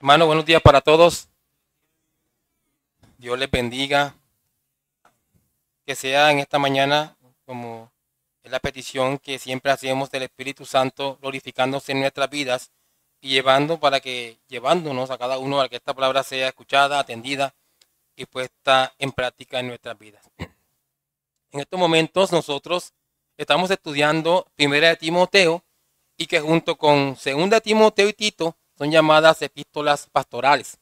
Hermano, buenos días para todos. Dios les bendiga. Que sea en esta mañana, como es la petición que siempre hacemos del Espíritu Santo, glorificándose en nuestras vidas y llevándonos a cada uno a que esta palabra sea escuchada, atendida y puesta en práctica en nuestras vidas. En estos momentos nosotros estamos estudiando Primera de Timoteo y que junto con Segunda de Timoteo y Tito son llamadas epístolas pastorales.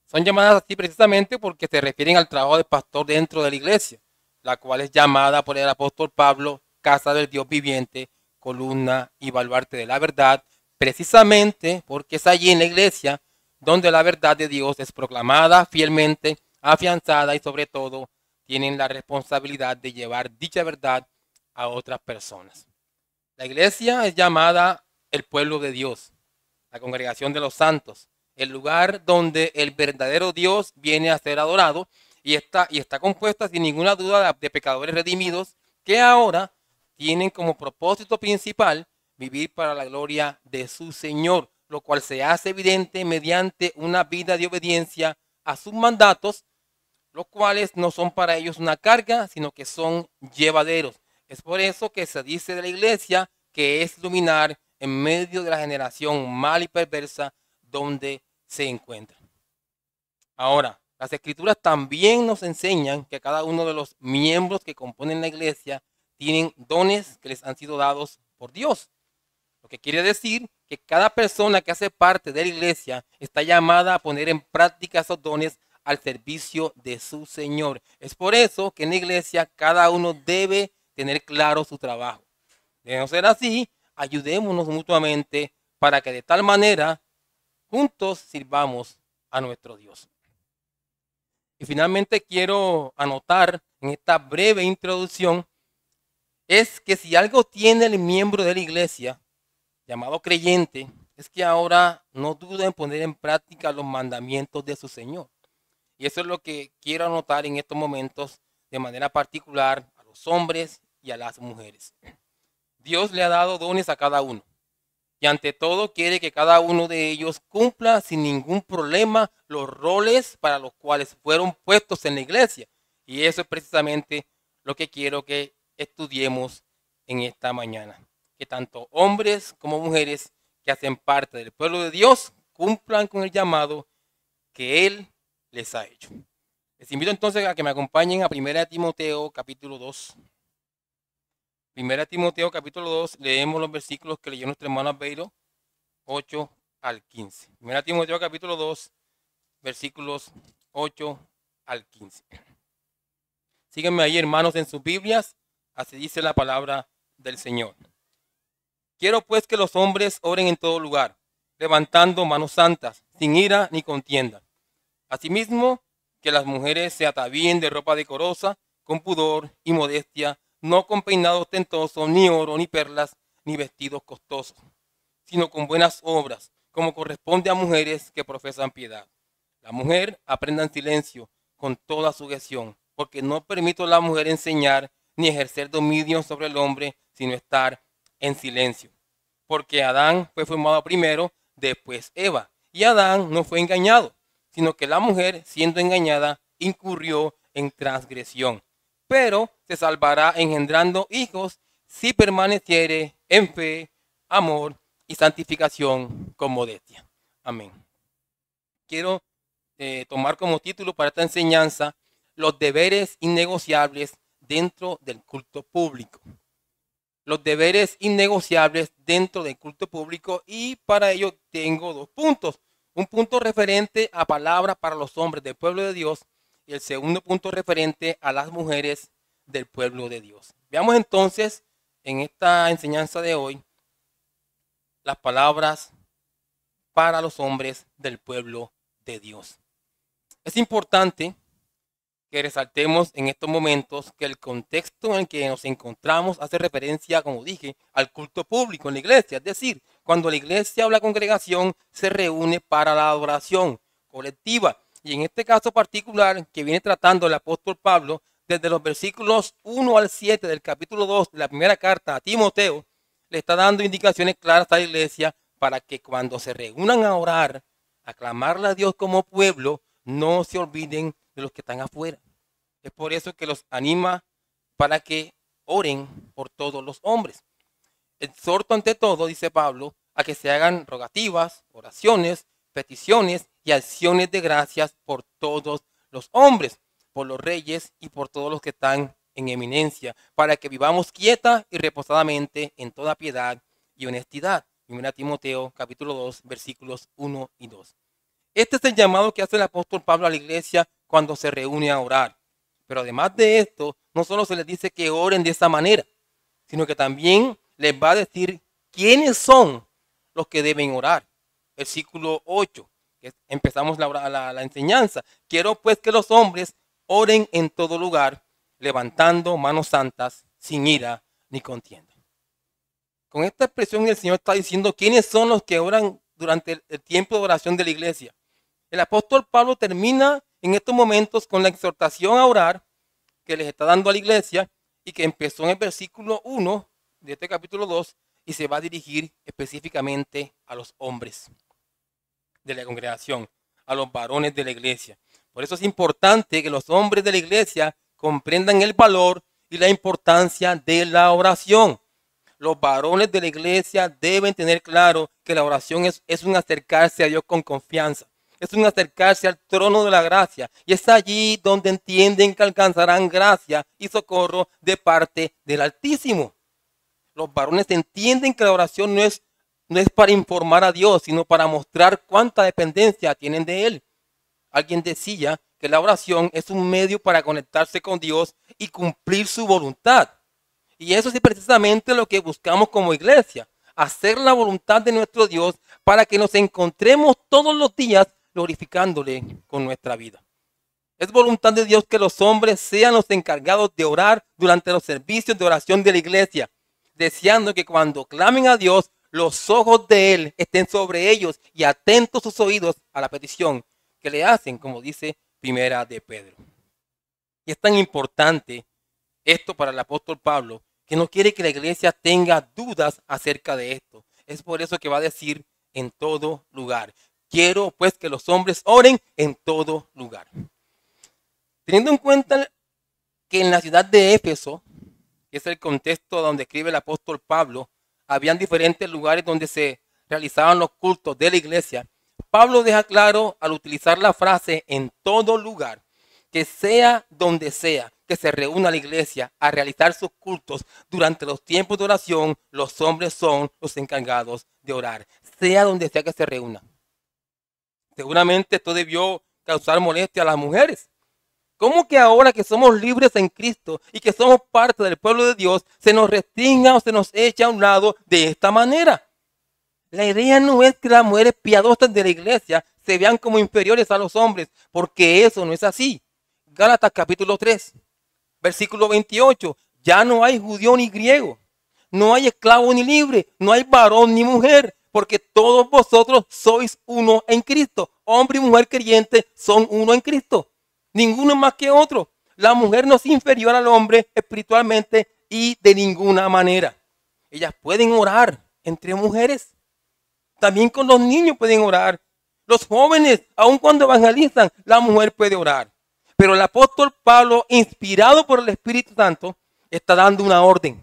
Son llamadas así precisamente porque se refieren al trabajo del pastor dentro de la iglesia, la cual es llamada por el apóstol Pablo casa del Dios viviente, columna y baluarte de la verdad, precisamente porque es allí en la iglesia donde la verdad de Dios es proclamada fielmente, afianzada y sobre todo tienen la responsabilidad de llevar dicha verdad a otras personas. La iglesia es llamada el pueblo de Dios, la congregación de los santos, el lugar donde el verdadero Dios viene a ser adorado y está compuesta sin ninguna duda de pecadores redimidos que ahora tienen como propósito principal vivir para la gloria de su Señor, lo cual se hace evidente mediante una vida de obediencia a sus mandatos, los cuales no son para ellos una carga, sino que son llevaderos. Es por eso que se dice de la iglesia que es luminar en medio de la generación mal y perversa donde se encuentra. Ahora, las escrituras también nos enseñan que cada uno de los miembros que componen la iglesia tienen dones que les han sido dados por Dios. Lo que quiere decir que cada persona que hace parte de la iglesia está llamada a poner en práctica esos dones al servicio de su Señor. Es por eso que en la iglesia cada uno debe tener claro su trabajo. De no ser así, ayudémonos mutuamente para que de tal manera juntos sirvamos a nuestro Dios. Y finalmente quiero anotar en esta breve introducción es que si algo tiene el miembro de la iglesia llamado creyente, es que ahora no duda en poner en práctica los mandamientos de su Señor. Y eso es lo que quiero anotar en estos momentos de manera particular a los hombres y a las mujeres. Dios le ha dado dones a cada uno. Y ante todo quiere que cada uno de ellos cumpla sin ningún problema los roles para los cuales fueron puestos en la iglesia. Y eso es precisamente lo que quiero que estudiemos en esta mañana. Que tanto hombres como mujeres que hacen parte del pueblo de Dios cumplan con el llamado que Él les ha hecho. Les invito entonces a que me acompañen a 1 Timoteo capítulo 2. 1 Timoteo capítulo 2, leemos los versículos que leyó nuestra hermana Beiro, 8 al 15. 1 Timoteo capítulo 2, versículos 8 al 15. Síguenme ahí, hermanos, en sus Biblias, así dice la palabra del Señor. Quiero pues que los hombres oren en todo lugar, levantando manos santas, sin ira ni contienda. Asimismo, que las mujeres se atavíen de ropa decorosa, con pudor y modestia, no con peinados ostentosos, ni oro, ni perlas, ni vestidos costosos, sino con buenas obras, como corresponde a mujeres que profesan piedad. La mujer aprenda en silencio, con toda sujeción, porque no permito a la mujer enseñar ni ejercer dominio sobre el hombre, sino estar en silencio. Porque Adán fue formado primero, después Eva, y Adán no fue engañado, sino que la mujer, siendo engañada, incurrió en transgresión. Pero se salvará engendrando hijos si permaneciere en fe, amor y santificación con modestia. Amén. Quiero tomar como título para esta enseñanza los deberes innegociables dentro del culto público. Los deberes innegociables dentro del culto público, y para ello tengo dos puntos. Un punto referente a palabras para los hombres del pueblo de Dios y el segundo punto referente a las mujeres del pueblo de Dios. Veamos entonces en esta enseñanza de hoy las palabras para los hombres del pueblo de Dios. Es importante que resaltemos en estos momentos que el contexto en el que nos encontramos hace referencia, como dije, al culto público en la iglesia. Es decir, cuando la iglesia o la congregación se reúne para la adoración colectiva. Y en este caso particular que viene tratando el apóstol Pablo, desde los versículos 1 al 7 del capítulo 2 de la primera carta a Timoteo, le está dando indicaciones claras a la iglesia para que cuando se reúnan a orar, a clamarle a Dios como pueblo, no se olviden de los que están afuera. Es por eso que los anima para que oren por todos los hombres. Exhorto ante todo, dice Pablo, a que se hagan rogativas, oraciones, peticiones y acciones de gracias por todos los hombres, por los reyes y por todos los que están en eminencia, para que vivamos quieta y reposadamente en toda piedad y honestidad. 1 Timoteo capítulo 2 versículos 1 y 2. Este es el llamado que hace el apóstol Pablo a la iglesia cuando se reúne a orar. Pero además de esto, no solo se les dice que oren de esa manera, sino que también les va a decir quiénes son los que deben orar. Versículo 8, que empezamos la enseñanza. Quiero pues que los hombres oren en todo lugar, levantando manos santas, sin ira ni contienda. Con esta expresión el Señor está diciendo quiénes son los que oran durante el tiempo de oración de la iglesia. El apóstol Pablo termina en estos momentos con la exhortación a orar que les está dando a la iglesia y que empezó en el versículo 1 de este capítulo 2 y se va a dirigir específicamente a los hombres de la congregación, a los varones de la iglesia. Por eso es importante que los hombres de la iglesia comprendan el valor y la importancia de la oración. Los varones de la iglesia deben tener claro que la oración es un acercarse a Dios con confianza. Es un acercarse al trono de la gracia. Y es allí donde entienden que alcanzarán gracia y socorro de parte del Altísimo. Los varones entienden que la oración no es para informar a Dios, sino para mostrar cuánta dependencia tienen de Él. Alguien decía que la oración es un medio para conectarse con Dios y cumplir su voluntad. Y eso es precisamente lo que buscamos como iglesia. Hacer la voluntad de nuestro Dios para que nos encontremos todos los días glorificándole con nuestra vida. Es voluntad de Dios que los hombres sean los encargados de orar durante los servicios de oración de la iglesia, deseando que cuando clamen a Dios, los ojos de Él estén sobre ellos y atentos sus oídos a la petición que le hacen, como dice Primera de Pedro. Y es tan importante esto para el apóstol Pablo, que no quiere que la iglesia tenga dudas acerca de esto. Es por eso que va a decir en todo lugar. Quiero pues que los hombres oren en todo lugar. Teniendo en cuenta que en la ciudad de Éfeso, que es el contexto donde escribe el apóstol Pablo, habían diferentes lugares donde se realizaban los cultos de la iglesia. Pablo deja claro al utilizar la frase en todo lugar, que sea donde sea que se reúna la iglesia a realizar sus cultos durante los tiempos de oración, los hombres son los encargados de orar, sea donde sea que se reúna. Seguramente esto debió causar molestia a las mujeres. ¿Cómo que ahora que somos libres en Cristo y que somos parte del pueblo de Dios, se nos restringa o se nos echa a un lado de esta manera? La idea no es que las mujeres piadosas de la iglesia se vean como inferiores a los hombres, porque eso no es así. Gálatas capítulo 3, versículo 28. Ya no hay judío ni griego, no hay esclavo ni libre, no hay varón ni mujer, porque todos vosotros sois uno en Cristo. Hombre y mujer creyente son uno en Cristo. Ninguno más que otro. La mujer no es inferior al hombre espiritualmente y de ninguna manera. Ellas pueden orar entre mujeres. También con los niños pueden orar. Los jóvenes, aun cuando evangelizan, la mujer puede orar. Pero el apóstol Pablo, inspirado por el Espíritu Santo, está dando una orden.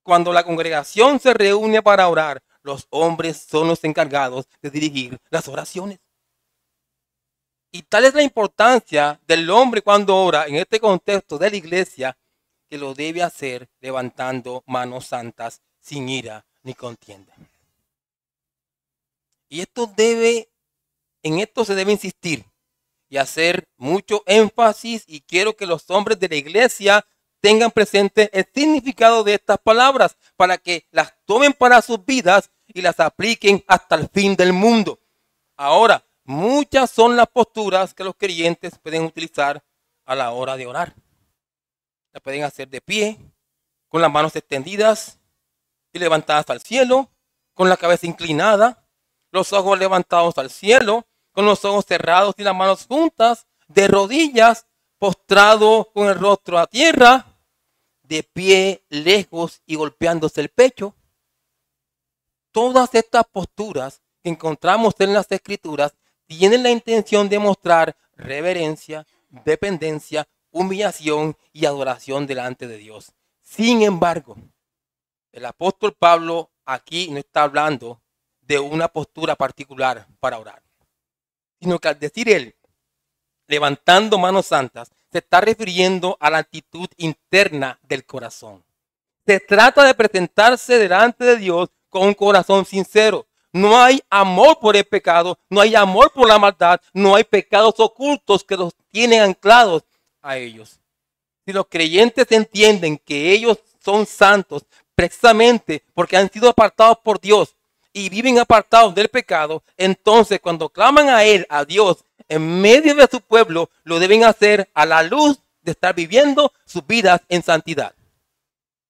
Cuando la congregación se reúne para orar, los hombres son los encargados de dirigir las oraciones. Y tal es la importancia del hombre cuando ora en este contexto de la iglesia, que lo debe hacer levantando manos santas sin ira ni contienda. Y en esto se debe insistir y hacer mucho énfasis, y quiero que los hombres de la iglesia tengan presente el significado de estas palabras para que las tomen para sus vidas y las apliquen hasta el fin del mundo. Ahora, muchas son las posturas que los creyentes pueden utilizar a la hora de orar. La pueden hacer de pie, con las manos extendidas y levantadas al cielo, con la cabeza inclinada, los ojos levantados al cielo, con los ojos cerrados y las manos juntas, de rodillas, postrado con el rostro a tierra, de pie lejos y golpeándose el pecho. Todas estas posturas que encontramos en las Escrituras tienen la intención de mostrar reverencia, dependencia, humillación y adoración delante de Dios. Sin embargo, el apóstol Pablo aquí no está hablando de una postura particular para orar, sino que al decir él, levantando manos santas, se está refiriendo a la actitud interna del corazón. Se trata de presentarse delante de Dios con un corazón sincero. No hay amor por el pecado, no hay amor por la maldad, no hay pecados ocultos que los tienen anclados a ellos. Si los creyentes entienden que ellos son santos precisamente porque han sido apartados por Dios y viven apartados del pecado, entonces cuando claman a Él, a Dios, en medio de su pueblo, lo deben hacer a la luz de estar viviendo sus vidas en santidad.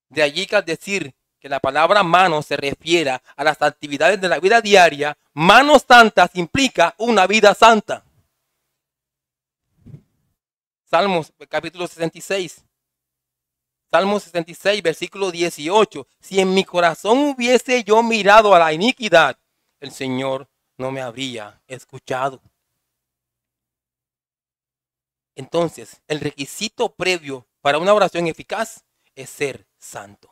De allí que al decir que la palabra manos se refiere a las actividades de la vida diaria, manos santas implica una vida santa. Salmos capítulo 66. Salmo 66, versículo 18. Si en mi corazón hubiese yo mirado a la iniquidad, el Señor no me habría escuchado. Entonces, el requisito previo para una oración eficaz es ser santo.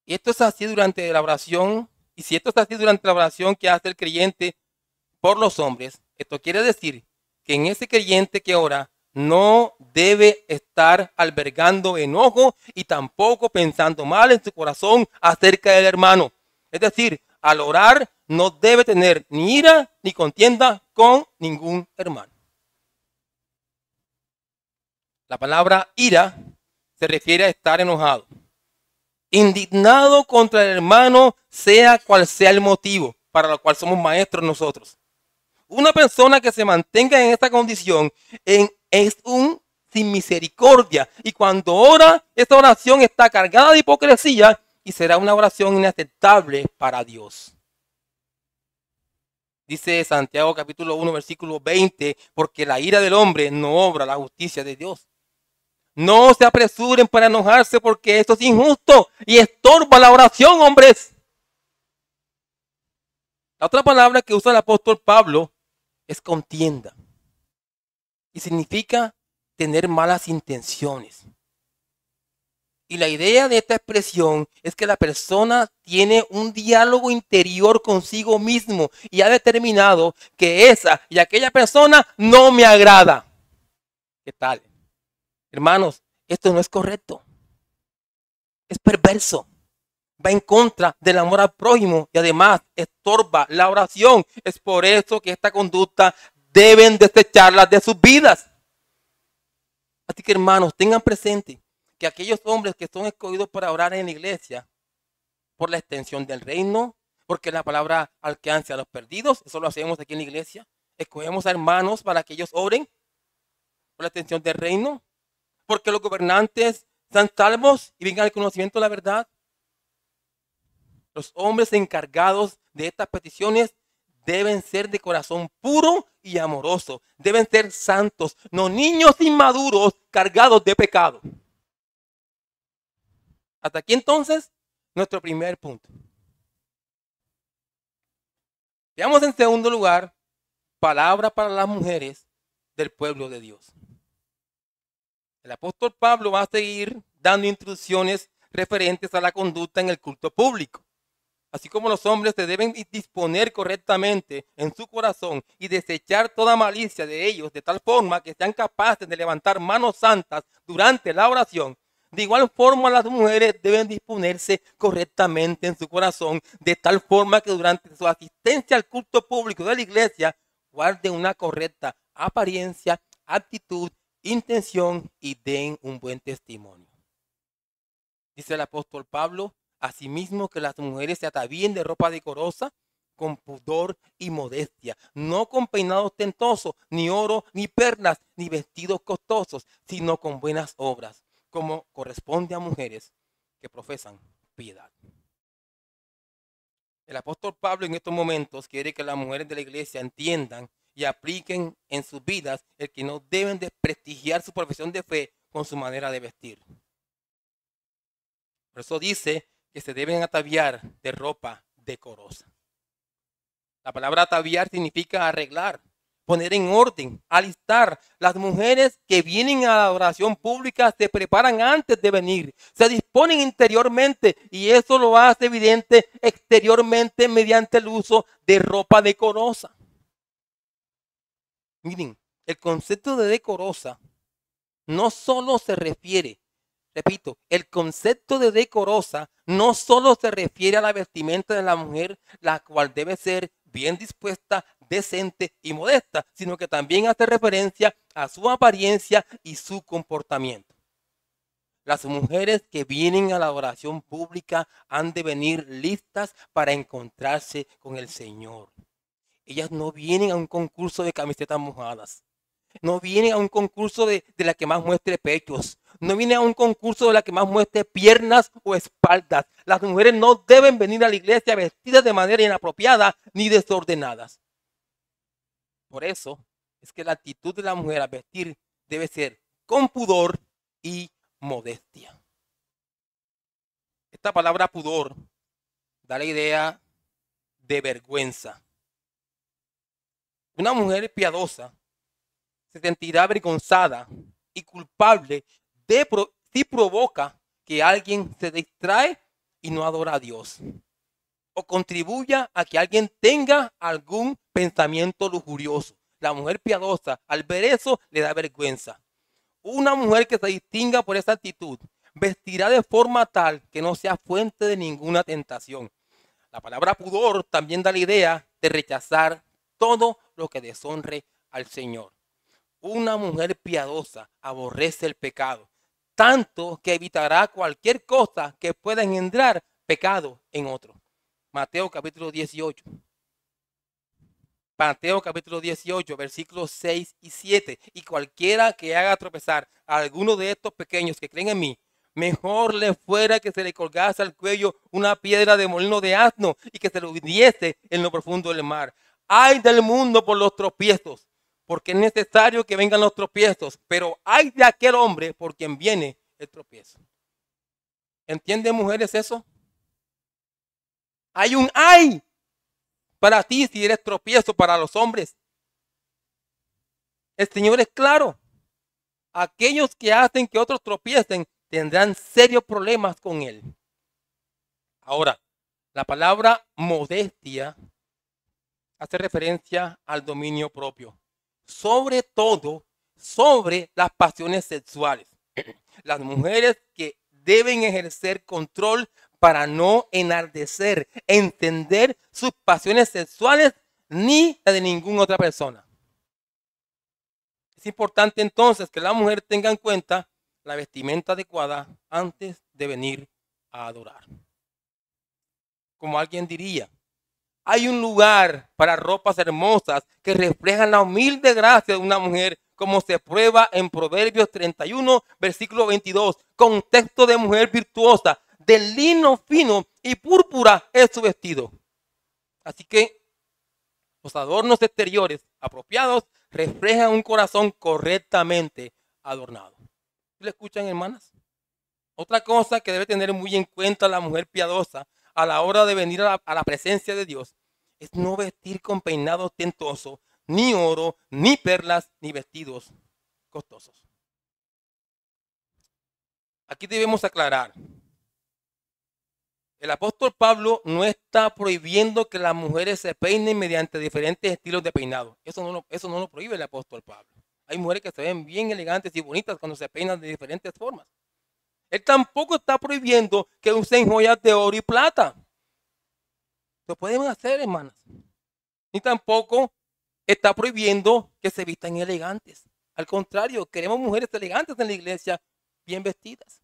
Y esto es así durante la oración, y si esto es así durante la oración que hace el creyente por los hombres, esto quiere decir que en ese creyente que ora no debe estar albergando enojo y tampoco pensando mal en su corazón acerca del hermano. Es decir, al orar no debe tener ni ira ni contienda con ningún hermano. La palabra ira se refiere a estar enojado, indignado contra el hermano, sea cual sea el motivo para lo cual somos maestros nosotros. Una persona que se mantenga en esta condición es un sin misericordia. Y cuando ora, esta oración está cargada de hipocresía y será una oración inaceptable para Dios. Dice Santiago capítulo 1, versículo 20, porque la ira del hombre no obra la justicia de Dios. No se apresuren para enojarse porque esto es injusto y estorba la oración, hombres. La otra palabra que usa el apóstol Pablo es contienda y significa tener malas intenciones. Y la idea de esta expresión es que la persona tiene un diálogo interior consigo mismo y ha determinado que esa y aquella persona no me agrada. ¿Qué tal? Hermanos, esto no es correcto. Es perverso. Va en contra del amor al prójimo y además estorba la oración. Es por eso que esta conducta deben desecharla de sus vidas. Así que hermanos, tengan presente que aquellos hombres que son escogidos para orar en la iglesia por la extensión del reino, porque la palabra alcance a los perdidos, eso lo hacemos aquí en la iglesia. Escogemos a hermanos para que ellos oren por la extensión del reino, porque los gobernantes sean salvos y vengan al conocimiento de la verdad. Los hombres encargados de estas peticiones deben ser de corazón puro y amoroso. Deben ser santos, no niños inmaduros cargados de pecado. Hasta aquí entonces nuestro primer punto. Veamos en segundo lugar, palabra para las mujeres del pueblo de Dios. El apóstol Pablo va a seguir dando instrucciones referentes a la conducta en el culto público. Así como los hombres se deben disponer correctamente en su corazón y desechar toda malicia de ellos de tal forma que sean capaces de levantar manos santas durante la oración. De igual forma las mujeres deben disponerse correctamente en su corazón de tal forma que durante su asistencia al culto público de la iglesia guarden una correcta apariencia, actitud, intención y den un buen testimonio. Dice el apóstol Pablo, asimismo que las mujeres se atavíen de ropa decorosa, con pudor y modestia, no con peinados ostentosos, ni oro, ni perlas, ni vestidos costosos, sino con buenas obras, como corresponde a mujeres que profesan piedad. El apóstol Pablo en estos momentos quiere que las mujeres de la iglesia entiendan y apliquen en sus vidas el que no deben desprestigiar su profesión de fe con su manera de vestir. Por eso dice que se deben ataviar de ropa decorosa. La palabra ataviar significa arreglar, poner en orden, alistar. Las mujeres que vienen a la adoración pública se preparan antes de venir, se disponen interiormente y eso lo hace evidente exteriormente mediante el uso de ropa decorosa. Miren, el concepto de decorosa no solo se refiere, repito, el concepto de decorosa no solo se refiere a la vestimenta de la mujer, la cual debe ser bien dispuesta, decente y modesta, sino que también hace referencia a su apariencia y su comportamiento. Las mujeres que vienen a la adoración pública han de venir listas para encontrarse con el Señor. Ellas no vienen a un concurso de camisetas mojadas. No vienen a un concurso de la que más muestre pechos. No vienen a un concurso de la que más muestre piernas o espaldas. Las mujeres no deben venir a la iglesia vestidas de manera inapropiada ni desordenadas. Por eso es que la actitud de la mujer a vestir debe ser con pudor y modestia. Esta palabra pudor da la idea de vergüenza. Una mujer piadosa se sentirá avergonzada y culpable si provoca que alguien se distrae y no adora a Dios, o contribuya a que alguien tenga algún pensamiento lujurioso. La mujer piadosa, al ver eso, le da vergüenza. Una mujer que se distinga por esa actitud vestirá de forma tal que no sea fuente de ninguna tentación. La palabra pudor también da la idea de rechazar todo lo que deshonre al Señor. Una mujer piadosa aborrece el pecado, tanto que evitará cualquier cosa que pueda engendrar pecado en otro. Mateo capítulo 18. Mateo capítulo 18, versículos 6 y 7. Y cualquiera que haga tropezar a alguno de estos pequeños que creen en mí, mejor le fuera que se le colgase al cuello una piedra de molino de asno y que se lo hundiese en lo profundo del mar. Ay del mundo por los tropiezos, porque es necesario que vengan los tropiezos, pero ay de aquel hombre por quien viene el tropiezo. ¿Entienden, mujeres, eso? Hay un ay para ti si eres tropiezo para los hombres. El Señor es claro. Aquellos que hacen que otros tropiecen tendrán serios problemas con Él. Ahora, la palabra modestia hace referencia al dominio propio. Sobre todo, sobre las pasiones sexuales. Las mujeres que deben ejercer control para no enardecer, entender sus pasiones sexuales ni la de ninguna otra persona. Es importante entonces que la mujer tenga en cuenta la vestimenta adecuada antes de venir a adorar. Como alguien diría, hay un lugar para ropas hermosas que reflejan la humilde gracia de una mujer, como se prueba en Proverbios 31, versículo 22, contexto de mujer virtuosa, de lino fino y púrpura es su vestido. Así que los adornos exteriores apropiados reflejan un corazón correctamente adornado. ¿Le escuchan, hermanas? Otra cosa que debe tener muy en cuenta la mujer piadosa a la hora de venir a la presencia de Dios es no vestir con peinado ostentoso, ni oro, ni perlas, ni vestidos costosos. Aquí debemos aclarar. El apóstol Pablo no está prohibiendo que las mujeres se peinen mediante diferentes estilos de peinado. Eso no lo prohíbe el apóstol Pablo. Hay mujeres que se ven bien elegantes y bonitas cuando se peinan de diferentes formas. Él tampoco está prohibiendo que usen joyas de oro y plata. Lo pueden hacer, hermanas. Ni tampoco está prohibiendo que se vistan elegantes. Al contrario, queremos mujeres elegantes en la iglesia, bien vestidas.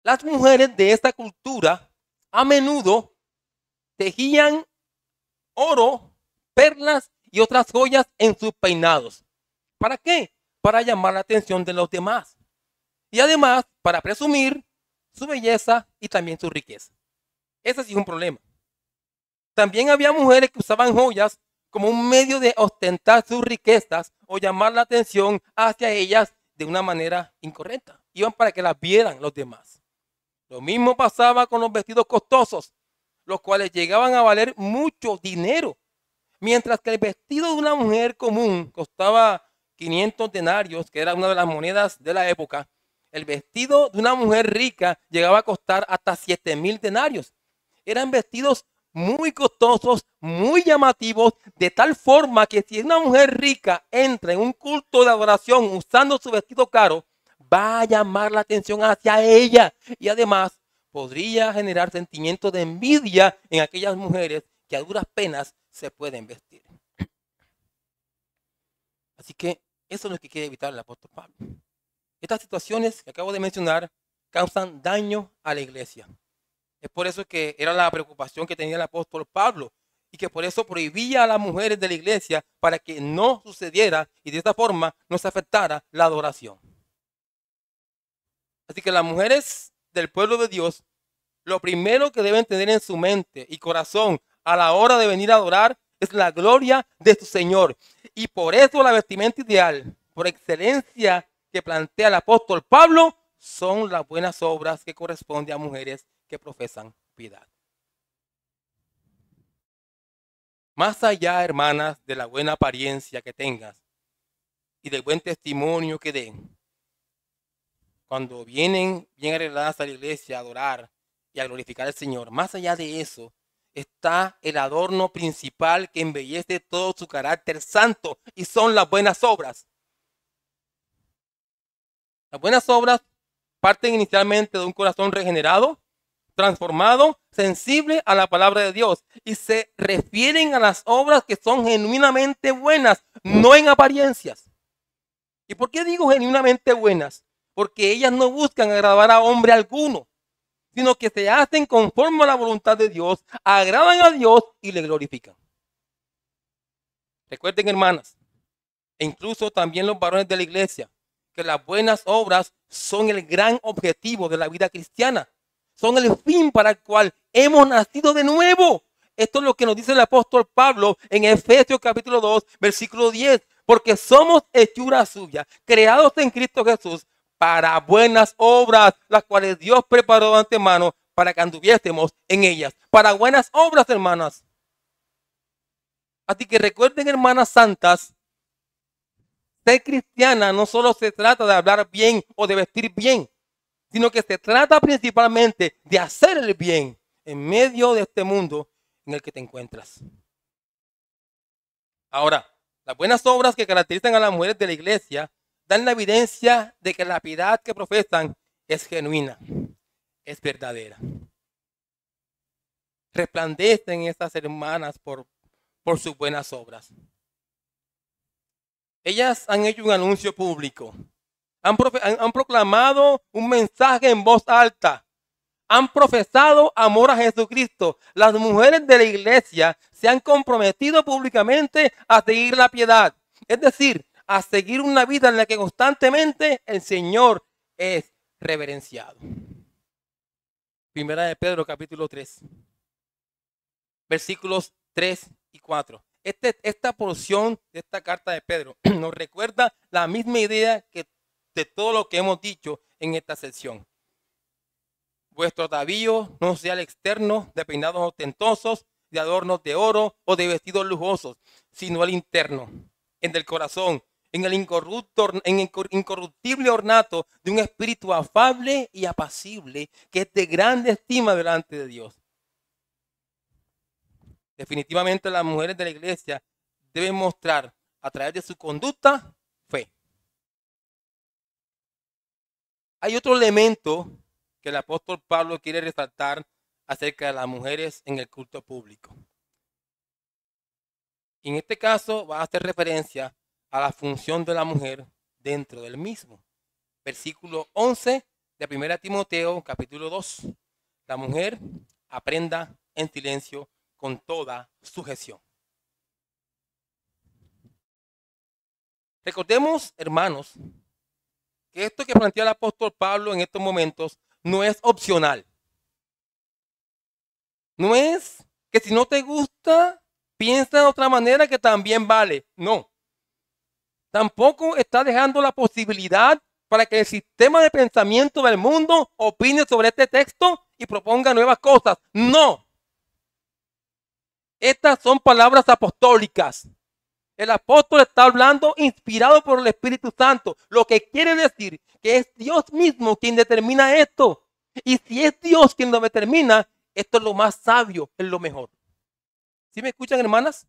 Las mujeres de esta cultura a menudo tejían oro, perlas y otras joyas en sus peinados. ¿Para qué? Para llamar la atención de los demás. Y además, para presumir su belleza y también su riqueza. Ese sí es un problema. También había mujeres que usaban joyas como un medio de ostentar sus riquezas o llamar la atención hacia ellas de una manera incorrecta. Iban para que las vieran los demás. Lo mismo pasaba con los vestidos costosos. los cuales llegaban a valer mucho dinero. Mientras que el vestido de una mujer común costaba 500 denarios, que era una de las monedas de la época, el vestido de una mujer rica llegaba a costar hasta 7,000 denarios. Eran vestidos muy costosos, muy llamativos, de tal forma que si una mujer rica entra en un culto de adoración usando su vestido caro, va a llamar la atención hacia ella y además podría generar sentimientos de envidia en aquellas mujeres que a duras penas se pueden vestir. Así que eso es lo que quiere evitar el apóstol Pablo. Estas situaciones que acabo de mencionar causan daño a la iglesia. Es por eso que era la preocupación que tenía el apóstol Pablo y que por eso prohibía a las mujeres de la iglesia para que no sucediera y de esta forma no se afectara la adoración. Así que las mujeres del pueblo de Dios, lo primero que deben tener en su mente y corazón a la hora de venir a adorar es la gloria de su Señor. Y por eso la vestimenta ideal, por excelencia que plantea el apóstol Pablo, son las buenas obras que corresponden a mujeres que profesan piedad. Más allá, hermanas, de la buena apariencia que tengas y del buen testimonio que den, cuando vienen bien arregladas a la iglesia a adorar y a glorificar al Señor, más allá de eso está el adorno principal que embellece todo su carácter santo y son las buenas obras. Las buenas obras parten inicialmente de un corazón regenerado, transformado, sensible a la palabra de Dios y se refieren a las obras que son genuinamente buenas, no en apariencias. ¿Y por qué digo genuinamente buenas? Porque ellas no buscan agradar a hombre alguno, sino que se hacen conforme a la voluntad de Dios, agradan a Dios y le glorifican. Recuerden, hermanas, e incluso también los varones de la iglesia, que las buenas obras son el gran objetivo de la vida cristiana. Son el fin para el cual hemos nacido de nuevo. Esto es lo que nos dice el apóstol Pablo en Efesios capítulo 2, versículo 10. Porque somos hechura suya, creados en Cristo Jesús para buenas obras, las cuales Dios preparó de antemano para que anduviésemos en ellas. Para buenas obras, hermanas. Así que recuerden, hermanas santas, ser cristiana no solo se trata de hablar bien o de vestir bien, sino que se trata principalmente de hacer el bien en medio de este mundo en el que te encuentras. Ahora, las buenas obras que caracterizan a las mujeres de la iglesia dan la evidencia de que la piedad que profesan es genuina, es verdadera. Resplandecen estas hermanas por sus buenas obras. Ellas han hecho un anuncio público. Han proclamado un mensaje en voz alta. Han profesado amor a Jesucristo. Las mujeres de la iglesia se han comprometido públicamente a seguir la piedad. Es decir, a seguir una vida en la que constantemente el Señor es reverenciado. Primera de Pedro, capítulo 3. Versículos 3 y 4. Esta porción de esta carta de Pedro nos recuerda la misma idea que de todo lo que hemos dicho en esta sección. Vuestro atavío no sea el externo de peinados ostentosos, de adornos de oro o de vestidos lujosos, sino el interno, en el corazón, en el incorruptible ornato de un espíritu afable y apacible que es de grande estima delante de Dios. Definitivamente las mujeres de la iglesia deben mostrar a través de su conducta fe. Hay otro elemento que el apóstol Pablo quiere resaltar acerca de las mujeres en el culto público. En este caso va a hacer referencia a la función de la mujer dentro del mismo. Versículo 11 de 1 Timoteo capítulo 2. La mujer aprenda en silencio con toda sujeción. Recordemos, hermanos, que esto que plantea el apóstol Pablo en estos momentos no es opcional. No es que si no te gusta, piensa de otra manera que también vale. No. Tampoco está dejando la posibilidad para que el sistema de pensamiento del mundo opine sobre este texto y proponga nuevas cosas. No. Estas son palabras apostólicas. El apóstol está hablando inspirado por el Espíritu Santo, lo que quiere decir que es Dios mismo quien determina esto. Y si es Dios quien lo determina, esto es lo más sabio, es lo mejor. ¿Sí me escuchan, hermanas?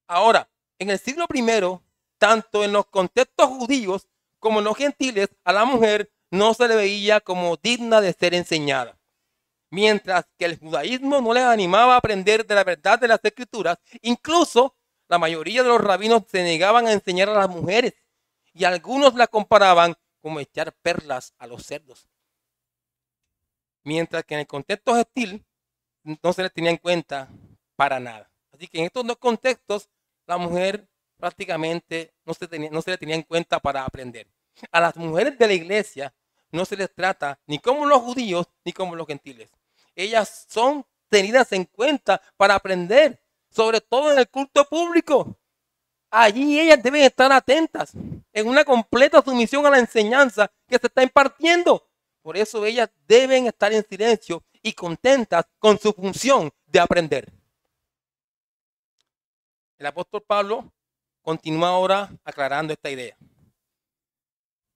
Ahora, en el siglo I, tanto en los contextos judíos como en los gentiles, a la mujer no se le veía como digna de ser enseñada. Mientras que el judaísmo no les animaba a aprender de la verdad de las escrituras, incluso la mayoría de los rabinos se negaban a enseñar a las mujeres y algunos la comparaban como echar perlas a los cerdos. Mientras que en el contexto gentil no se le tenía en cuenta para nada. Así que en estos dos contextos la mujer prácticamente no se le tenía en cuenta para aprender. A las mujeres de la iglesia no se les trata ni como los judíos ni como los gentiles. Ellas son tenidas en cuenta para aprender, sobre todo en el culto público. Allí ellas deben estar atentas, en una completa sumisión a la enseñanza que se está impartiendo. Por eso ellas deben estar en silencio y contentas con su función de aprender. El apóstol Pablo continúa ahora aclarando esta idea.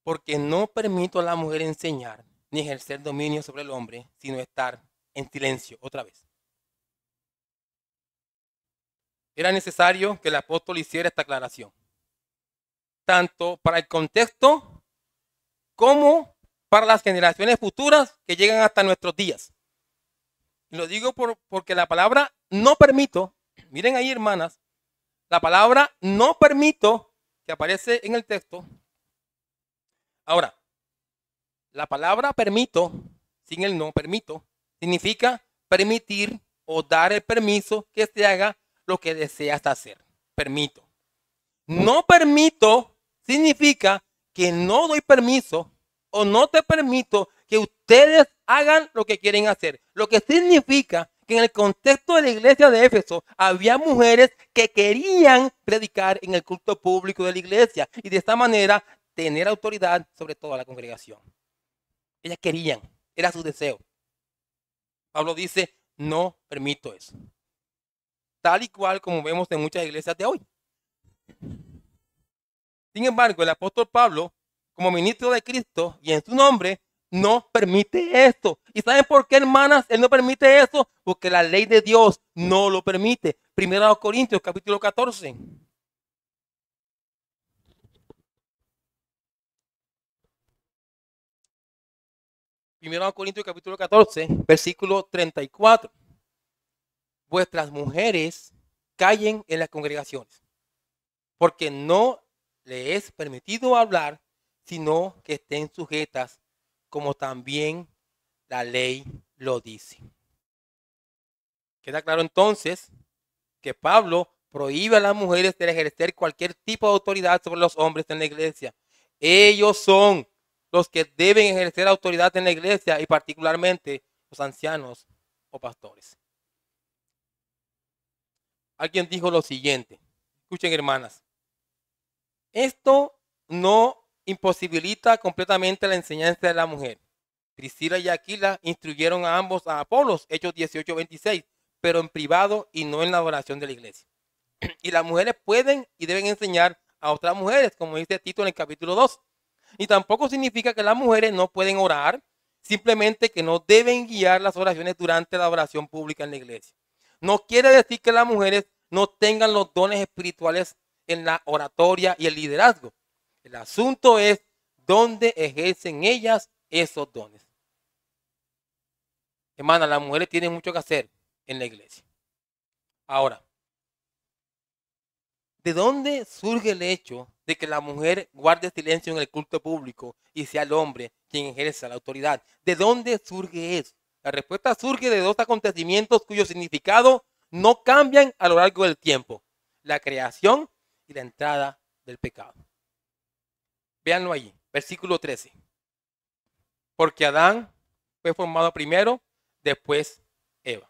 Porque no permito a la mujer enseñar ni ejercer dominio sobre el hombre, sino estar en silencio otra vez. Era necesario que el apóstol hiciera esta aclaración, tanto para el contexto como para las generaciones futuras que llegan hasta nuestros días. Y lo digo porque la palabra no permito, miren ahí, hermanas, la palabra no permito que aparece en el texto. Ahora, la palabra permito, sin el no permito, significa permitir o dar el permiso que se haga lo que deseas hacer. Permito. No permito significa que no doy permiso o no te permito que ustedes hagan lo que quieren hacer. Lo que significa que en el contexto de la iglesia de Éfeso había mujeres que querían predicar en el culto público de la iglesia y de esta manera tener autoridad sobre toda la congregación. Ellas querían, era su deseo. Pablo dice, no permito eso. Tal y cual como vemos en muchas iglesias de hoy. Sin embargo, el apóstol Pablo, como ministro de Cristo y en su nombre, no permite esto. ¿Y saben por qué, hermanas? Él no permite eso porque la ley de Dios no lo permite. 1 Corintios capítulo 14. 1 Corintios capítulo 14, versículo 34. Vuestras mujeres callen en las congregaciones, porque no le es permitido hablar, sino que estén sujetas, como también la ley lo dice. Queda claro entonces que Pablo prohíbe a las mujeres de ejercer cualquier tipo de autoridad sobre los hombres en la iglesia. Ellos son los que deben ejercer autoridad en la iglesia y particularmente los ancianos o pastores. Alguien dijo lo siguiente, escuchen, hermanas, esto no imposibilita completamente la enseñanza de la mujer. Priscila y Aquila instruyeron a ambos a Apolos, Hechos 18:26, pero en privado y no en la adoración de la iglesia. Y las mujeres pueden y deben enseñar a otras mujeres, como dice Tito en el capítulo 2. Y tampoco significa que las mujeres no pueden orar, simplemente que no deben guiar las oraciones durante la oración pública en la iglesia. No quiere decir que las mujeres no tengan los dones espirituales en la oratoria y el liderazgo. El asunto es dónde ejercen ellas esos dones. Hermana, las mujeres tienen mucho que hacer en la iglesia. Ahora, ¿de dónde surge el hecho de que la mujer guarde silencio en el culto público y sea el hombre quien ejerza la autoridad? ¿De dónde surge eso? La respuesta surge de dos acontecimientos cuyo significado no cambian a lo largo del tiempo: la creación y la entrada del pecado. Véanlo allí, versículo 13. Porque Adán fue formado primero, después Eva.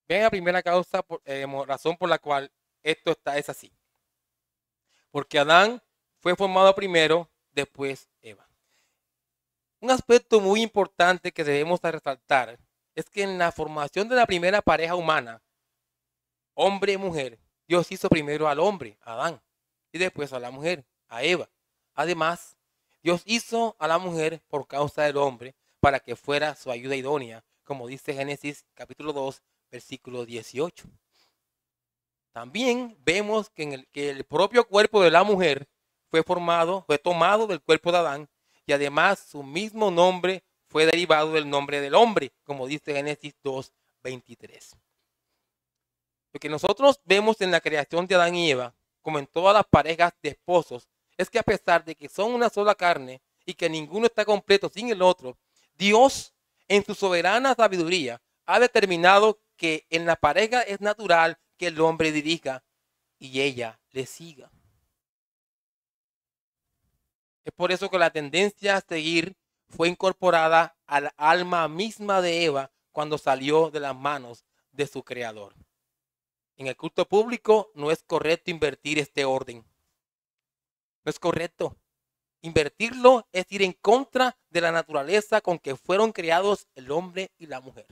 Vean la primera causa, razón por la cual esto es así. Porque Adán fue formado primero, después Eva. Un aspecto muy importante que debemos resaltar es que en la formación de la primera pareja humana hombre y mujer, Dios hizo primero al hombre, a Adán, y después a la mujer, a Eva. Además, Dios hizo a la mujer por causa del hombre para que fuera su ayuda idónea, como dice Génesis capítulo 2, versículo 18. También vemos que el propio cuerpo de la mujer fue tomado del cuerpo de Adán, y además su mismo nombre fue derivado del nombre del hombre, como dice Génesis 2, 23. Lo que nosotros vemos en la creación de Adán y Eva, como en todas las parejas de esposos, es que a pesar de que son una sola carne y que ninguno está completo sin el otro, Dios, en su soberana sabiduría, ha determinado que en la pareja es natural que el hombre dirija y ella le siga. Es por eso que la tendencia a seguir fue incorporada al alma misma de Eva cuando salió de las manos de su creador. En el culto público no es correcto invertir este orden. No es correcto. Invertirlo es ir en contra de la naturaleza con que fueron creados el hombre y la mujer.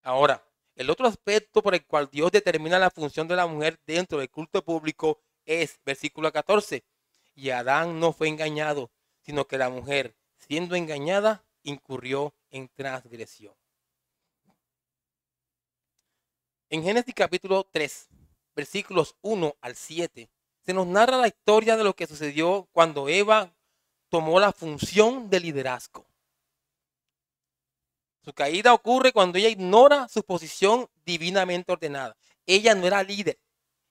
Ahora, el otro aspecto por el cual Dios determina la función de la mujer dentro del culto público es, versículo 14, y Adán no fue engañado, sino que la mujer, siendo engañada, incurrió en transgresión. En Génesis capítulo 3, versículos 1 al 7, se nos narra la historia de lo que sucedió cuando Eva tomó la función de liderazgo. Su caída ocurre cuando ella ignora su posición divinamente ordenada. Ella no era líder.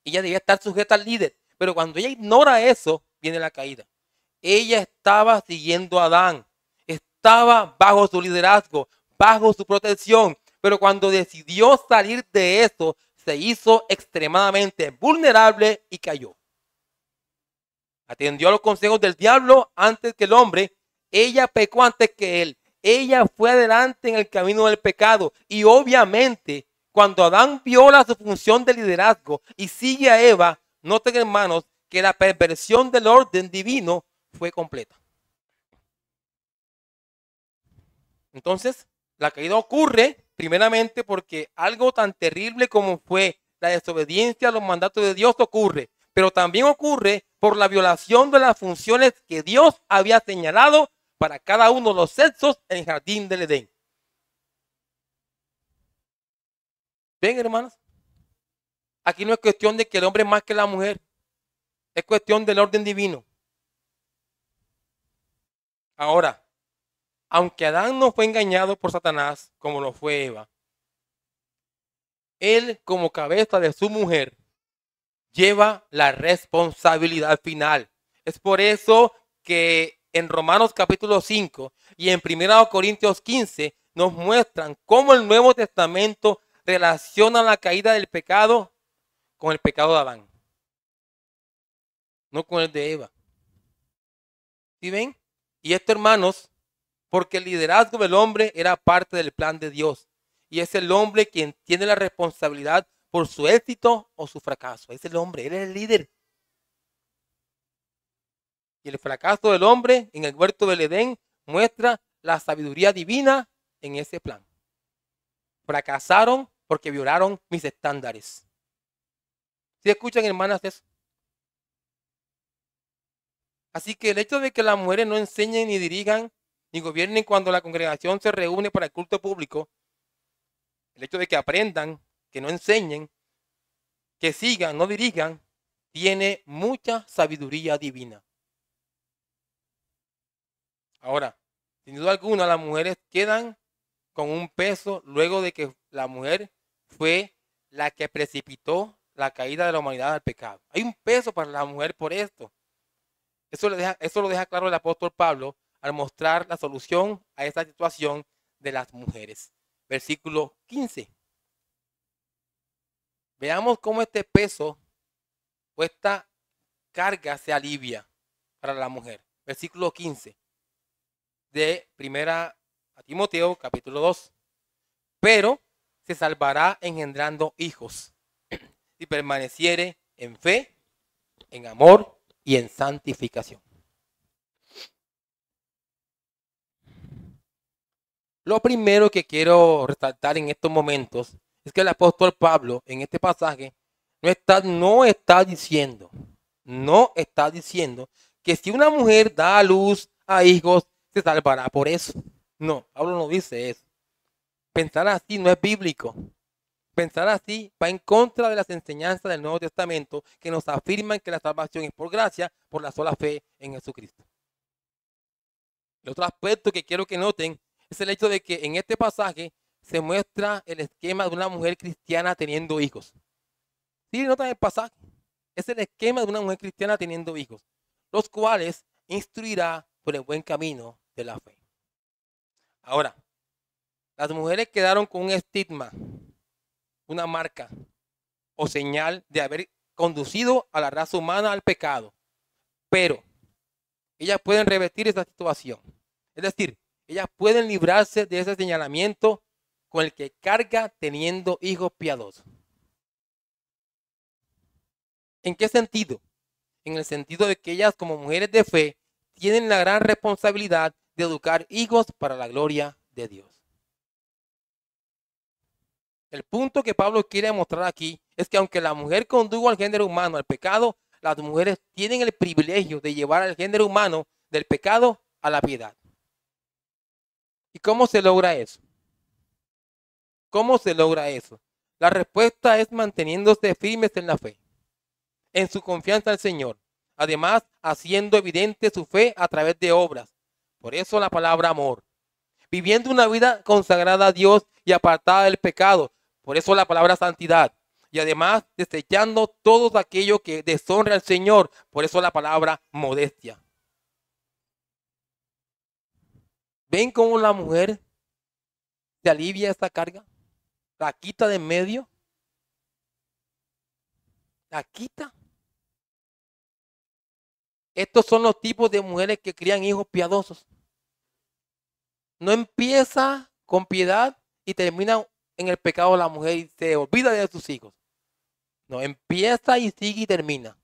Ella debía estar sujeta al líder. Pero cuando ella ignora eso, viene la caída. Ella estaba siguiendo a Adán. Estaba bajo su liderazgo, bajo su protección. Pero cuando decidió salir de eso, se hizo extremadamente vulnerable y cayó. Atendió a los consejos del diablo antes que el hombre. Ella pecó antes que él. Ella fue adelante en el camino del pecado. Y obviamente, cuando Adán viola su función de liderazgo y sigue a Eva, noten, hermanos, que la perversión del orden divino fue completa. Entonces, la caída ocurre primeramente porque algo tan terrible como fue la desobediencia a los mandatos de Dios ocurre, pero también ocurre por la violación de las funciones que Dios había señalado para cada uno de los sexos en el jardín del Edén. ¿Ven, hermanos? Aquí no es cuestión de que el hombre es más que la mujer, es cuestión del orden divino. Ahora, aunque Adán no fue engañado por Satanás como lo fue Eva, él como cabeza de su mujer lleva la responsabilidad final. Es por eso que en Romanos capítulo 5 y en 1 Corintios 15 nos muestran cómo el Nuevo Testamento relaciona la caída del pecado con el pecado de Adán, no con el de Eva. ¿Sí ven? Y esto, hermanos, porque el liderazgo del hombre era parte del plan de Dios. Y es el hombre quien tiene la responsabilidad por su éxito o su fracaso. Es el hombre, él es el líder. Y el fracaso del hombre en el huerto del Edén muestra la sabiduría divina en ese plan. Fracasaron porque violaron mis estándares. ¿Sí escuchan, hermanas, eso? Así que el hecho de que las mujeres no enseñen ni dirijan ni gobiernen cuando la congregación se reúne para el culto público, el hecho de que aprendan, que no enseñen, que sigan, no dirijan, tiene mucha sabiduría divina. Ahora, sin duda alguna, las mujeres quedan con un peso luego de que la mujer fue la que precipitó la caída de la humanidad al pecado. Hay un peso para la mujer por esto. Eso lo deja claro el apóstol Pablo al mostrar la solución a esta situación de las mujeres. Versículo 15. Veamos cómo este peso o esta carga se alivia para la mujer. Versículo 15 de 1 Timoteo capítulo 2. Pero se salvará engendrando hijos si permaneciere en fe, en amor y en santificación. Lo primero que quiero resaltar en estos momentos es que el apóstol Pablo en este pasaje no está diciendo que si una mujer da a luz a hijos se salvará por eso. No, Pablo no dice eso. Pensar así no es bíblico. Pensar así va en contra de las enseñanzas del Nuevo Testamento que nos afirman que la salvación es por gracia, por la sola fe en Jesucristo. El otro aspecto que quiero que noten es el hecho de que en este pasaje se muestra el esquema de una mujer cristiana teniendo hijos. Sí, notan el pasaje. Es el esquema de una mujer cristiana teniendo hijos, los cuales instruirá por el buen camino de la fe. Ahora, las mujeres quedaron con un estigma, una marca o señal de haber conducido a la raza humana al pecado, pero ellas pueden revertir esa situación. Es decir, ellas pueden librarse de ese señalamiento con el que carga teniendo hijos piadosos. ¿En qué sentido? En el sentido de que ellas como mujeres de fe tienen la gran responsabilidad de educar hijos para la gloria de Dios. El punto que Pablo quiere mostrar aquí es que aunque la mujer condujo al género humano al pecado, las mujeres tienen el privilegio de llevar al género humano del pecado a la piedad. ¿Y cómo se logra eso? ¿Cómo se logra eso? La respuesta es manteniéndose firmes en la fe, en su confianza al Señor. Además, haciendo evidente su fe a través de obras. Por eso la palabra amor. Viviendo una vida consagrada a Dios y apartada del pecado. Por eso la palabra santidad. Y además desechando todo aquello que deshonra al Señor. Por eso la palabra modestia. ¿Ven cómo la mujer se alivia esta carga? La quita de en medio. La quita. Estos son los tipos de mujeres que crían hijos piadosos. No empieza con piedad y termina en el pecado de la mujer y se olvida de sus hijos. No, empieza y sigue y termina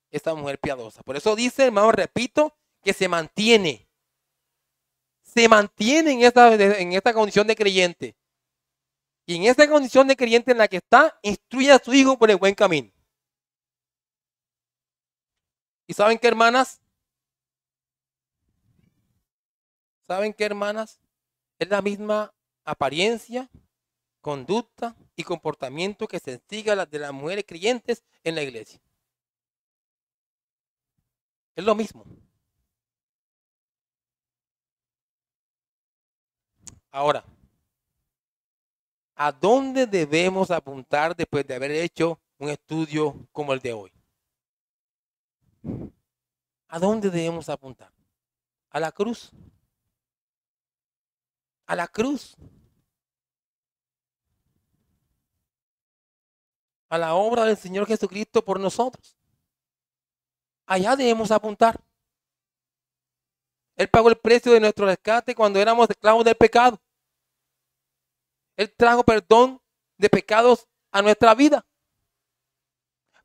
esta mujer piadosa. Por eso dice, hermano, repito, que se mantiene. Se mantiene en esta condición de creyente. Y en esa condición de creyente en la que está, instruye a su hijo por el buen camino. ¿Y saben qué, hermanas? ¿Saben qué, hermanas? Es la misma apariencia, conducta y comportamiento que se sigue a las de las mujeres creyentes en la iglesia. Es lo mismo. Ahora, ¿a dónde debemos apuntar después de haber hecho un estudio como el de hoy? ¿A dónde debemos apuntar? A la cruz. A la cruz. A la obra del Señor Jesucristo por nosotros. Allá debemos apuntar. Él pagó el precio de nuestro rescate cuando éramos esclavos del pecado. Él trajo perdón de pecados a nuestra vida.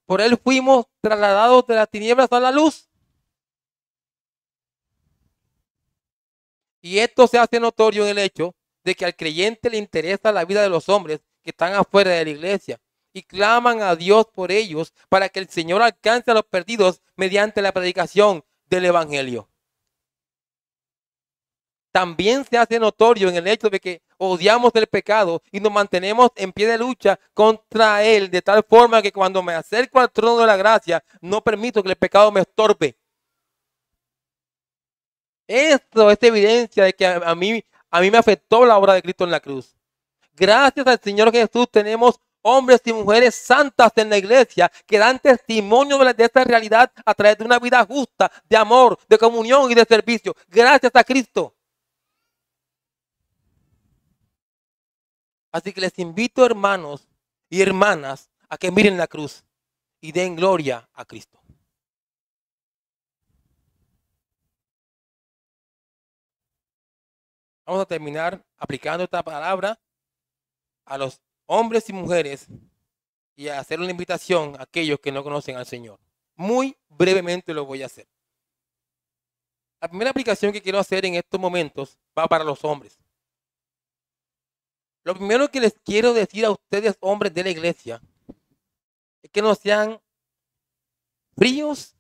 Por Él fuimos trasladados de las tinieblas a la luz. Y esto se hace notorio en el hecho de que al creyente le interesa la vida de los hombres que están afuera de la iglesia y claman a Dios por ellos para que el Señor alcance a los perdidos mediante la predicación del Evangelio. También se hace notorio en el hecho de que odiamos el pecado y nos mantenemos en pie de lucha contra él, de tal forma que cuando me acerco al trono de la gracia, no permito que el pecado me estorbe. Esto es evidencia de que a mí me afectó la obra de Cristo en la cruz. Gracias al Señor Jesús tenemos hombres y mujeres santas en la iglesia que dan testimonio de esta realidad a través de una vida justa, de amor, de comunión y de servicio. Gracias a Cristo. Así que les invito, hermanos y hermanas, a que miren la cruz y den gloria a Cristo. Vamos a terminar aplicando esta palabra a los hombres y mujeres y a hacer una invitación a aquellos que no conocen al Señor. Muy brevemente lo voy a hacer. La primera aplicación que quiero hacer en estos momentos va para los hombres. Lo primero que les quiero decir a ustedes, hombres de la iglesia, es que no sean fríos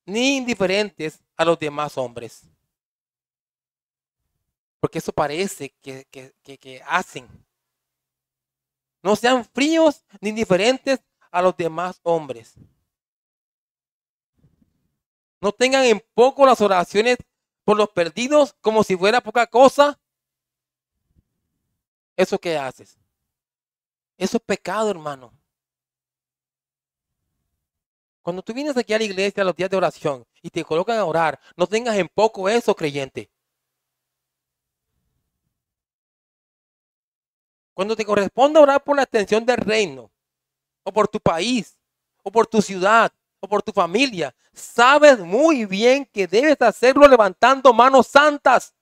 ni indiferentes a los demás hombres. Porque eso parece que hacen. No sean fríos ni indiferentes a los demás hombres. No tengan en poco las oraciones por los perdidos como si fuera poca cosa. ¿Eso qué haces? Eso es pecado, hermano. Cuando tú vienes aquí a la iglesia a los días de oración y te colocan a orar, no tengas en poco eso, creyente. Cuando te corresponde orar por la extensión del reino, o por tu país, o por tu ciudad, o por tu familia, sabes muy bien que debes hacerlo levantando manos santas.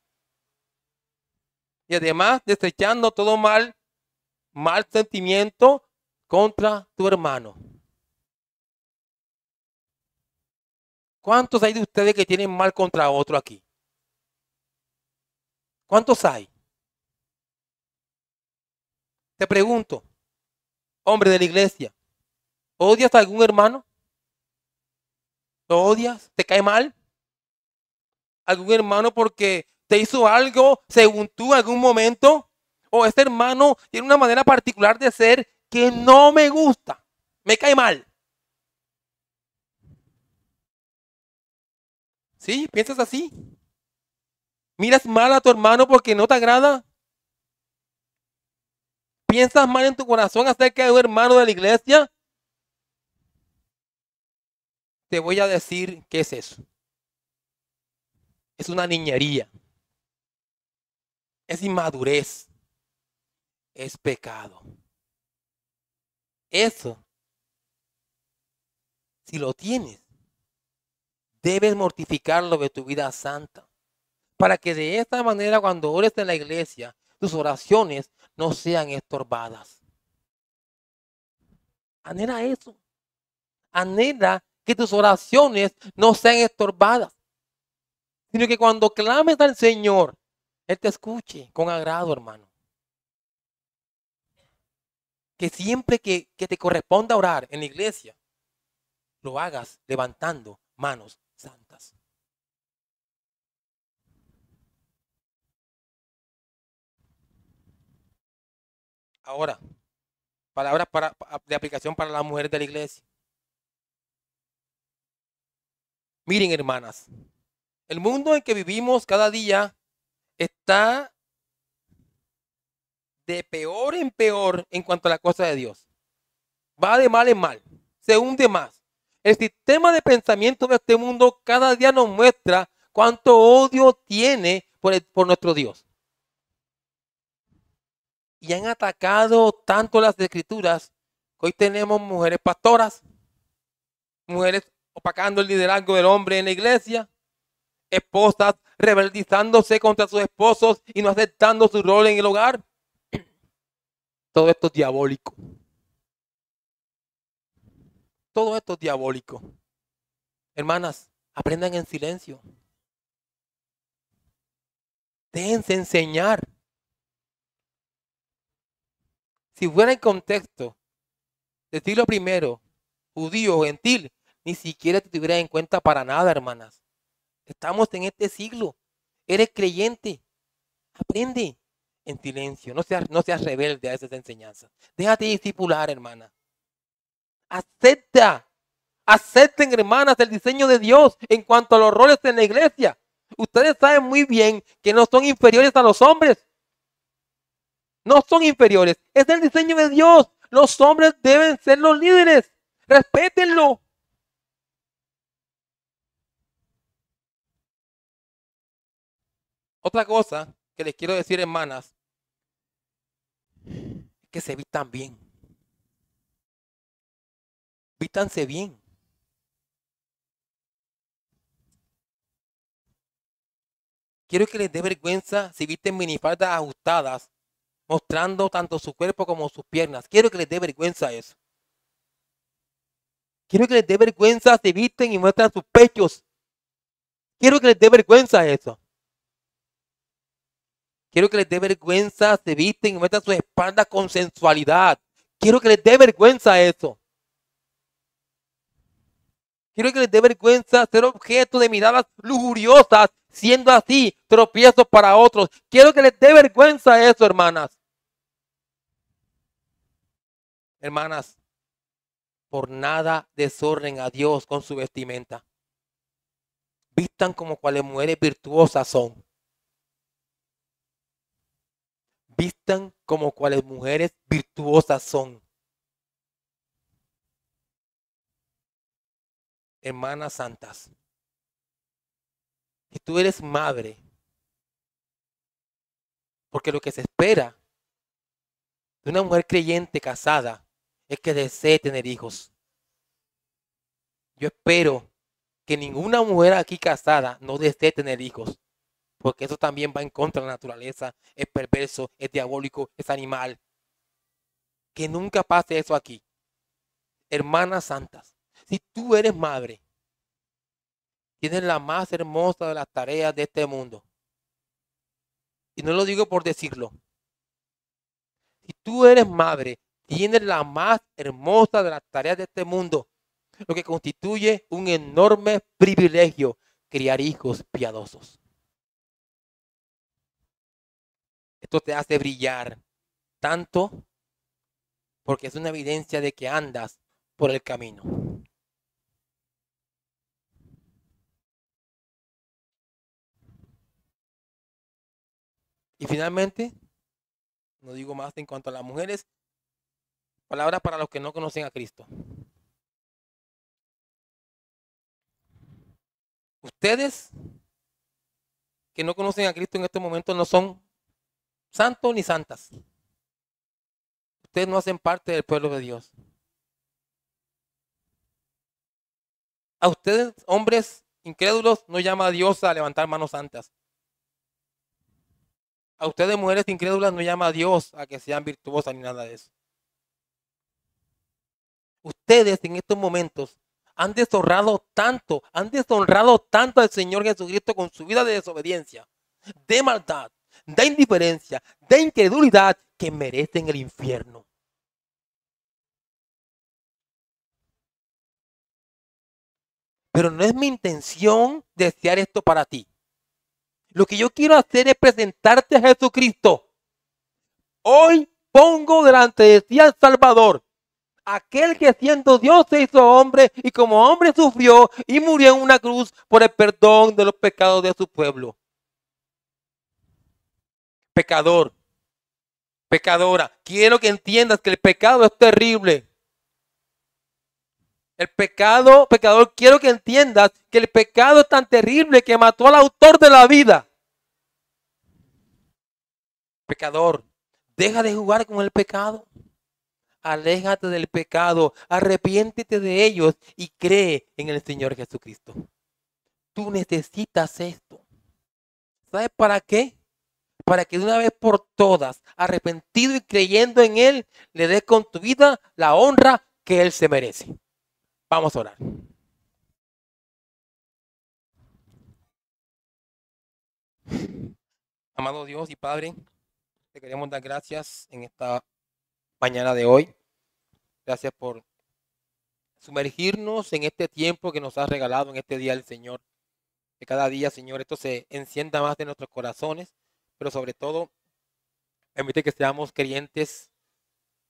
Y además desechando todo mal sentimiento contra tu hermano. ¿Cuántos hay de ustedes que tienen mal contra otro aquí? ¿Cuántos hay? Te pregunto, hombre de la iglesia, ¿odias a algún hermano? ¿Lo odias? ¿Te cae mal? ¿Algún hermano porque te hizo algo según tú en algún momento? ¿O ese hermano tiene una manera particular de ser que no me gusta? Me cae mal. ¿Sí? ¿Piensas así? ¿Miras mal a tu hermano porque no te agrada? ¿Piensas mal en tu corazón acerca de un hermano de la iglesia? Te voy a decir qué es eso. Es una niñería. Es inmadurez. Es pecado. Eso, si lo tienes, debes mortificarlo de tu vida santa. Para que de esta manera cuando ores en la iglesia, tus oraciones no sean estorbadas. Anhela eso. Anhela que tus oraciones no sean estorbadas. Sino que cuando clames al Señor, Él te escuche con agrado, hermano. Que siempre que te corresponda orar en la iglesia, lo hagas levantando manos santas. Ahora, palabras de aplicación para las mujeres de la iglesia. Miren, hermanas, el mundo en que vivimos cada día está de peor en peor en cuanto a la cosa de Dios. Va de mal en mal, se hunde más. El sistema de pensamiento de este mundo cada día nos muestra cuánto odio tiene por nuestro Dios. Y han atacado tanto las escrituras que hoy tenemos mujeres pastoras, mujeres opacando el liderazgo del hombre en la iglesia, esposas rebeldizándose contra sus esposos y no aceptando su rol en el hogar. Todo esto es diabólico. Todo esto es diabólico. Hermanas, aprendan en silencio. Déjense enseñar. Si fuera en contexto del siglo I, judío o gentil, ni siquiera te tuvieras en cuenta para nada, hermanas. Estamos en este siglo. Eres creyente. Aprende en silencio. No seas rebelde a esas enseñanzas. Déjate discipular, hermana. Acepten, hermanas, el diseño de Dios en cuanto a los roles en la iglesia. Ustedes saben muy bien que no son inferiores a los hombres. No son inferiores. Es el diseño de Dios. Los hombres deben ser los líderes. Respétenlo. Otra cosa que les quiero decir, hermanas, es que se vistan bien. Vístanse bien. Quiero que les dé vergüenza si visten minifaldas ajustadas, mostrando tanto su cuerpo como sus piernas. Quiero que les dé vergüenza eso. Quiero que les dé vergüenza si visten y muestran sus pechos. Quiero que les dé vergüenza eso. Quiero que les dé vergüenza, se visten y metan su espalda con sensualidad. Quiero que les dé vergüenza eso. Quiero que les dé vergüenza ser objeto de miradas lujuriosas, siendo así tropiezos para otros. Quiero que les dé vergüenza eso, hermanas. Hermanas, por nada deshonren a Dios con su vestimenta. Vistan como cuales mujeres virtuosas son. Vistan como cuales mujeres virtuosas son. Hermanas santas, si tú eres madre, porque lo que se espera de una mujer creyente casada es que desee tener hijos. Yo espero que ninguna mujer aquí casada no desee tener hijos, porque eso también va en contra de la naturaleza, es perverso, es diabólico, es animal. Que nunca pase eso aquí. Hermanas santas, si tú eres madre, tienes la más hermosa de las tareas de este mundo. Y no lo digo por decirlo. Si tú eres madre, tienes la más hermosa de las tareas de este mundo, lo que constituye un enorme privilegio, criar hijos piadosos. Esto te hace brillar tanto porque es una evidencia de que andas por el camino. Y finalmente, no digo más en cuanto a las mujeres, palabras para los que no conocen a Cristo. Ustedes que no conocen a Cristo en este momento no son santos ni santas. Ustedes no hacen parte del pueblo de Dios. A ustedes, hombres incrédulos, no llama a Dios a levantar manos santas. A ustedes, mujeres incrédulas, no llama a Dios a que sean virtuosas ni nada de eso. Ustedes en estos momentos han deshonrado tanto al Señor Jesucristo con su vida de desobediencia, de maldad, de indiferencia, de incredulidad, que merecen el infierno. Pero no es mi intención desear esto para ti. Lo que yo quiero hacer es presentarte a Jesucristo. Hoy pongo delante de ti al Salvador, aquel que siendo Dios se hizo hombre y como hombre sufrió y murió en una cruz por el perdón de los pecados de su pueblo. Pecador, pecadora, quiero que entiendas que el pecado es terrible. El pecado, pecador, quiero que entiendas que el pecado es tan terrible que mató al autor de la vida. Pecador, deja de jugar con el pecado. Aléjate del pecado, arrepiéntete de ellos y cree en el Señor Jesucristo. Tú necesitas esto. ¿Sabes para qué? Para que de una vez por todas, arrepentido y creyendo en Él, le des con tu vida la honra que Él se merece. Vamos a orar. Amado Dios y Padre, te queremos dar gracias en esta mañana de hoy. Gracias por sumergirnos en este tiempo que nos has regalado en este día del Señor. Que cada día, Señor, esto se encienda más en nuestros corazones, pero sobre todo, permite que seamos creyentes,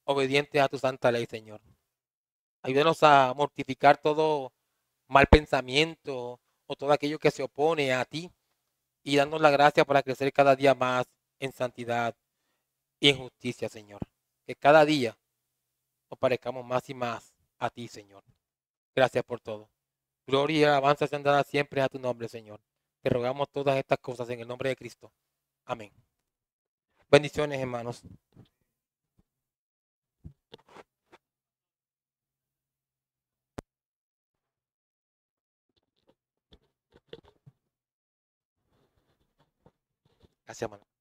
obedientes a tu santa ley, Señor. Ayúdanos a mortificar todo mal pensamiento o todo aquello que se opone a ti y darnos la gracia para crecer cada día más en santidad y en justicia, Señor. Que cada día nos parezcamos más y más a ti, Señor. Gracias por todo. Gloria y alabanza sean dadas siempre a tu nombre, Señor. Te rogamos todas estas cosas en el nombre de Cristo. Amén. Bendiciones, hermanos. Gracias, hermano.